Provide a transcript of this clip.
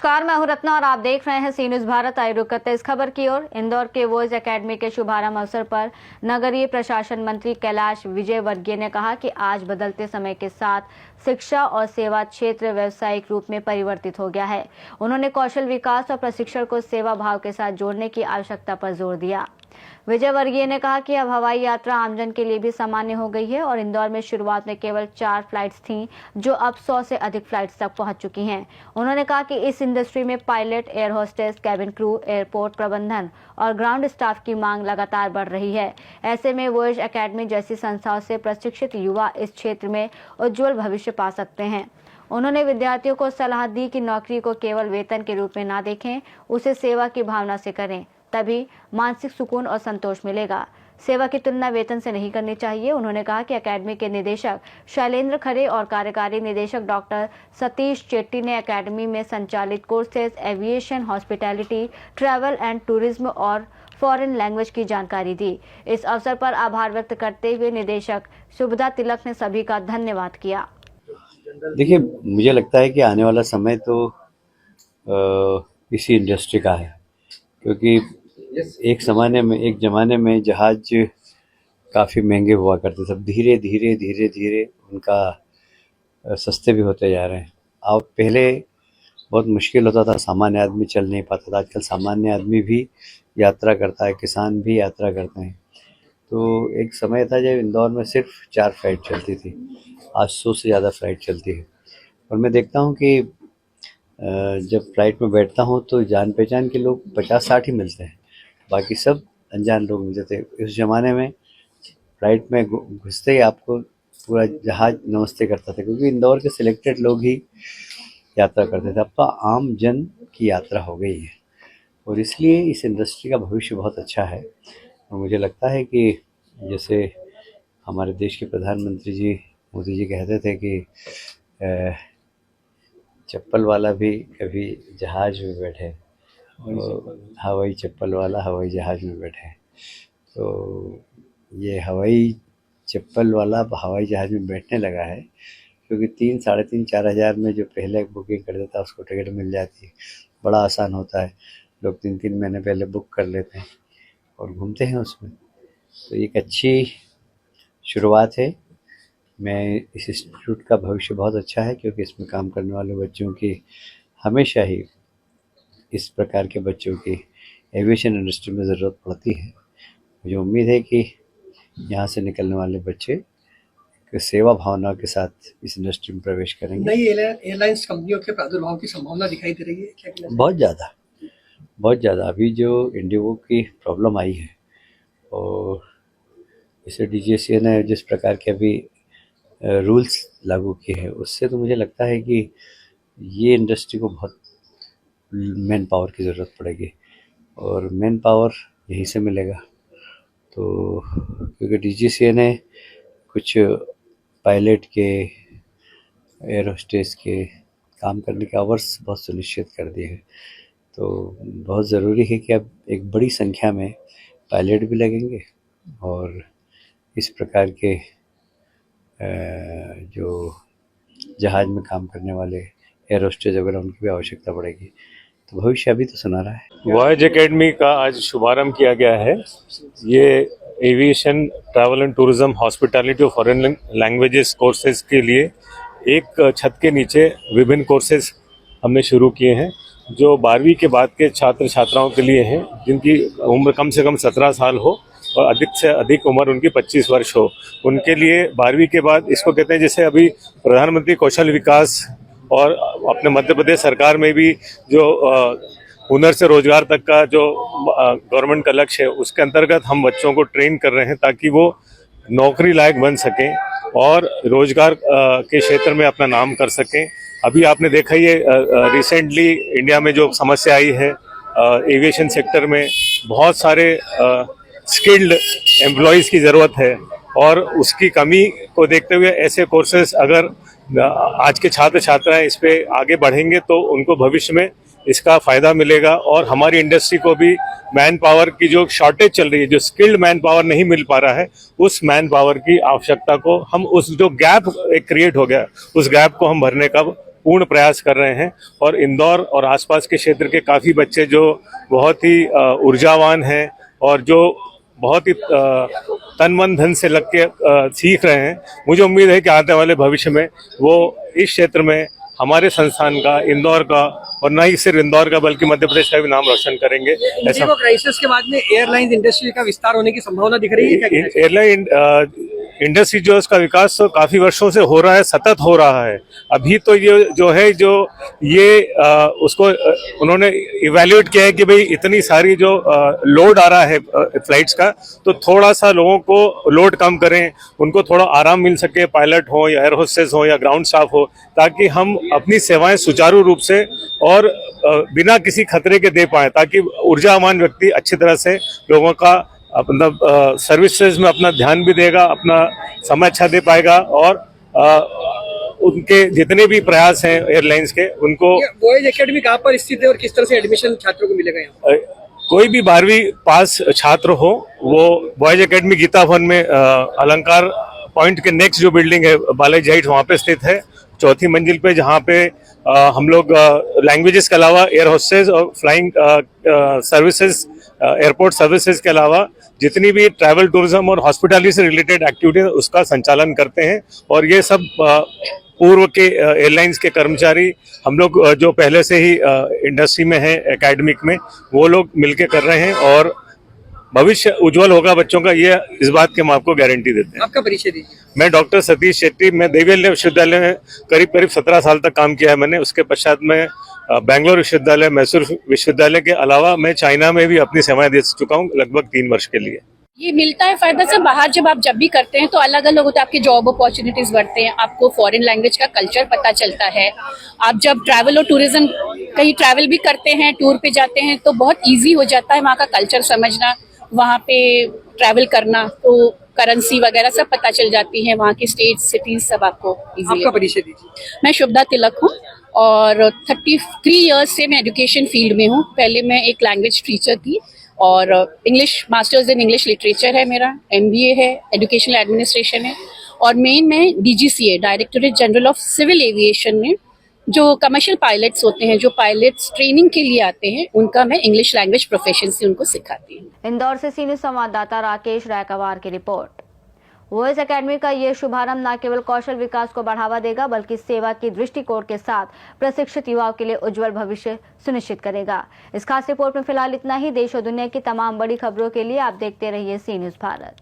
नमस्कार, मैं हूं रत्ना और आप देख रहे हैं सी न्यूज भारत। आइए रुक करते इस खबर की ओर। इंदौर के वॉइस एकेडमी के शुभारंभ अवसर पर नगरीय प्रशासन मंत्री कैलाश विजयवर्गीय ने कहा कि आज बदलते समय के साथ शिक्षा और सेवा क्षेत्र व्यावसायिक रूप में परिवर्तित हो गया है। उन्होंने कौशल विकास और प्रशिक्षण को सेवा भाव के साथ जोड़ने की आवश्यकता पर जोर दिया। विजयवर्गीय ने कहा कि अब हवाई यात्रा आमजन के लिए भी सामान्य हो गई है और इंदौर में शुरुआत में केवल 4 फ्लाइट्स थीं, जो अब 100 से अधिक फ्लाइट्स तक पहुंच चुकी हैं। उन्होंने कहा कि इस इंडस्ट्री में pilot, air hostess, cabin crew, airport प्रबंधन और ग्राउंड स्टाफ की मांग लगातार बढ़ रही है। ऐसे में वॉइस एकेडमी जैसी संस्थाओं से प्रशिक्षित युवा इस क्षेत्र में उज्जवल भविष्य पा सकते हैं। उन्होंने विद्यार्थियों को सलाह दी कि नौकरी को केवल वेतन के रूप में ना देखें, उसे सेवा की भावना से करें, तभी मानसिक सुकून और संतोष मिलेगा। सेवा की तुलना वेतन से नहीं करनी चाहिए। उन्होंने कहा कि एकेडमी के निदेशक शैलेंद्र खरे और कार्यकारी निदेशक डॉक्टर सतीश चेट्टी ने एकेडमी में संचालित courses aviation, hospitality, travel and tourism और फॉरेन लैंग्वेज की जानकारी दी। इस अवसर पर आभार व्यक्त करते हुए निदेशक सुभदा तिलक ने सभी का धन्यवाद किया। देखिए, मुझे लगता है कि आने वाला समय तो इसी इंडस्ट्री का है, क्योंकि एक ज़माने में जहाज काफ़ी महंगे हुआ करते थे। अब धीरे धीरे उनका सस्ते भी होते जा रहे हैं। अब पहले बहुत मुश्किल होता था, सामान्य आदमी चल नहीं पाता था। आजकल सामान्य आदमी भी यात्रा करता है, किसान भी यात्रा करते हैं। तो एक समय था जब इंदौर में सिर्फ 4 फ्लाइट चलती थी, आज 100 से ज़्यादा फ्लाइट चलती है। और मैं देखता हूँ कि जब फ्लाइट में बैठता हूँ तो जान पहचान के लोग 50-60 ही मिलते हैं, बाकी सब अनजान लोग मिलते थे। उस ज़माने में फ्लाइट में घुसते ही आपको पूरा जहाज नमस्ते करता था, क्योंकि इंदौर के सिलेक्टेड लोग ही यात्रा करते थे। अब तो आम जन की यात्रा हो गई है और इसलिए इस इंडस्ट्री का भविष्य बहुत अच्छा है। और मुझे लगता है कि जैसे हमारे देश के प्रधानमंत्री जी मोदी जी कहते थे कि चप्पल वाला भी कभी जहाज में बैठे, हवाई चप्पल वाला हवाई जहाज में बैठे। तो ये हवाई चप्पल वाला हवाई जहाज में बैठने लगा है, क्योंकि 3, 3.5, 4 हज़ार में जो पहले बुकिंग कर देता उसको टिकट मिल जाती है। बड़ा आसान होता है, लोग 3-3 महीने पहले बुक कर लेते हैं और घूमते हैं उसमें। तो एक अच्छी शुरुआत है। मैं इस इंस्टीट्यूट का भविष्य बहुत अच्छा है, क्योंकि इसमें काम करने वाले बच्चों की हमेशा ही इस प्रकार के बच्चों की एविएशन इंडस्ट्री में ज़रूरत पड़ती है। मुझे उम्मीद है कि यहाँ से निकलने वाले बच्चे सेवा भावना के साथ इस इंडस्ट्री में प्रवेश करेंगे। नई एयरलाइंस कंपनियों के प्रादुर्भाव की संभावना दिखाई दे रही है क्या? बहुत ज़्यादा। अभी जो इंडिगो की प्रॉब्लम आई है और इसे DGCA ने जिस प्रकार के अभी रूल्स लागू किए हैं, उससे तो मुझे लगता है कि ये इंडस्ट्री को बहुत मैन पावर की ज़रूरत पड़ेगी और मैन पावर यहीं से मिलेगा। तो क्योंकि DGCA ने कुछ पायलट के, एयर होस्टेस के काम करने के आवर्स बहुत सुनिश्चित कर दिए हैं। तो बहुत ज़रूरी है कि अब एक बड़ी संख्या में पायलट भी लगेंगे और इस प्रकार के जो जहाज में काम करने वाले एयर होस्टेस वगैरह उनकी भी आवश्यकता पड़ेगी। तो भविष्य अभी तो सुना रहा है। वॉयज एकेडमी का आज शुभारंभ किया गया है। ये aviation, travel and tourism, hospitality और फॉरेन लैंग्वेजेस कोर्सेज के लिए एक छत के नीचे विभिन्न कोर्सेज हमने शुरू किए हैं, जो 12वीं के बाद के छात्र छात्राओं के लिए हैं, जिनकी उम्र कम से कम 17 साल हो और अधिक से अधिक उम्र उनकी 25 वर्ष हो। उनके लिए 12वीं के बाद इसको कहते हैं, जैसे अभी प्रधानमंत्री कौशल विकास और अपने मध्य प्रदेश सरकार में भी जो हुनर से रोजगार तक का जो गवर्नमेंट का लक्ष्य है, उसके अंतर्गत हम बच्चों को ट्रेन कर रहे हैं ताकि वो नौकरी लायक बन सकें और रोजगार के क्षेत्र में अपना नाम कर सकें। अभी आपने देखा ही रिसेंटली इंडिया में जो समस्या आई है एविएशन सेक्टर में, बहुत सारे स्किल्ड एम्प्लॉयज़ की ज़रूरत है और उसकी कमी को देखते हुए ऐसे कोर्सेज अगर आज के छात्र छात्राएं इस पे आगे बढ़ेंगे तो उनको भविष्य में इसका फ़ायदा मिलेगा और हमारी इंडस्ट्री को भी मैन पावर की जो शॉर्टेज चल रही है, जो स्किल्ड मैन पावर नहीं मिल पा रहा है, उस मैन पावर की आवश्यकता को हम, उस जो गैप एक क्रिएट हो गया, उस गैप को हम भरने का पूर्ण प्रयास कर रहे हैं और इंदौर और आसपास के क्षेत्र के काफ़ी बच्चे जो बहुत ही ऊर्जावान हैं और जो बहुत ही तन मन धन से लग के सीख रहे हैं। मुझे उम्मीद है कि आने वाले भविष्य में वो इस क्षेत्र में हमारे संस्थान का, इंदौर का, और न ही सिर्फ इंदौर का बल्कि मध्य प्रदेश का भी नाम रोशन करेंगे। ऐसा क्राइसिस के बाद में एयरलाइन इंडस्ट्री का विस्तार होने की संभावना दिख रही है क्या? एयरलाइन इंडस्ट्री जो उसका विकास तो काफी वर्षों से हो रहा है, सतत हो रहा है। अभी तो ये उसको उन्होंने इवैल्यूएट किया है कि भाई इतनी सारी जो लोड आ रहा है फ्लाइट्स का, तो थोड़ा सा लोगों को लोड कम करें, उनको थोड़ा आराम मिल सके, पायलट हो या एयर होस्टेस हो या ग्राउंड स्टाफ हो, ताकि हम अपनी सेवाएं सुचारू रूप से और बिना किसी खतरे के दे पाए, ताकि ऊर्जावान व्यक्ति अच्छी तरह से लोगों का मतलब सर्विसेज में अपना ध्यान भी देगा, अपना समय अच्छा दे पाएगा और उनके जितने भी प्रयास हैं एयरलाइंस के, उनको। वॉयज एकेडमी कहाँ पर स्थित है और किस तरह से एडमिशन छात्रों को मिलेगा यहाँ? कोई भी 12वीं पास छात्र हो, वो बॉयज एकेडमी गीता भवन में अलंकार पॉइंट के नेक्स्ट जो बिल्डिंग है बालाजी हाइट्स, वहाँ पे स्थित है, 4थी मंजिल पे, जहाँ पे हम लोग लैंग्वेजेस के अलावा एयर होस्टेस और फ्लाइंग सर्विसेज, एयरपोर्ट सर्विसेज के अलावा जितनी भी ट्रैवल टूरिज्म और हॉस्पिटैलिटी से रिलेटेड एक्टिविटी है उसका संचालन करते हैं। और ये सब पूर्व के एयरलाइंस के कर्मचारी, हम लोग जो पहले से ही इंडस्ट्री में हैं, एकेडमिक में, वो लोग मिलके कर रहे हैं और भविष्य उज्जवल होगा बच्चों का, ये इस बात की हम आपको गारंटी देते हैं। आपका परिचय दीजिए। मैं डॉक्टर सतीश शेट्टी, मैं देवी विश्वविद्यालय में करीब 17 साल तक काम किया है मैंने। उसके पश्चात मैं बेंगलोर विश्वविद्यालय, मैसूर विश्वविद्यालय के अलावा मैं चाइना में भी अपनी सेवाएं दे चुका हूँ लगभग 3 वर्ष के लिए। ये मिलता है फायदा से बाहर जब भी करते हैं तो अलग अलग होता है, आपके जॉब अपॉर्चुनिटीज बढ़ते हैं, आपको फॉरेन लैंग्वेज का कल्चर पता चलता है। आप जब ट्रैवल और टूरिज्म कहीं ट्रैवल भी करते हैं, टूर पे जाते हैं, तो बहुत इजी हो जाता है वहाँ का कल्चर समझना, वहाँ पे ट्रैवल करना, तो करेंसी वगैरह सब पता चल जाती है, वहाँ की स्टेट सिटीज सब आपको इजी। आपका परिचय दीजिए। मैं शुभदा तिलक हूँ और 33 इयर्स से मैं एजुकेशन फील्ड में हूँ। पहले मैं एक लैंग्वेज टीचर थी और English masters in English literature है मेरा, MBA है, एजुकेशनल एडमिनिस्ट्रेशन है, और मेन मैं DGCA directorate general of civil aviation में जो कमर्शियल पायलट्स होते हैं, जो पायलट्स ट्रेनिंग के लिए आते हैं, उनका मैं इंग्लिश लैंग्वेज प्रोफेशन से उनको सिखाती हूँ। इंदौर से सी न्यूज़ संवाददाता राकेश रायकवार की रिपोर्ट। वॉयस एकेडमी का ये शुभारंभ न केवल कौशल विकास को बढ़ावा देगा बल्कि सेवा की दृष्टिकोण के साथ प्रशिक्षित युवाओं के लिए उज्जवल भविष्य सुनिश्चित करेगा। इस खास रिपोर्ट में फिलहाल इतना ही। देश और दुनिया की तमाम बड़ी खबरों के लिए आप देखते रहिए सी न्यूज़ भारत।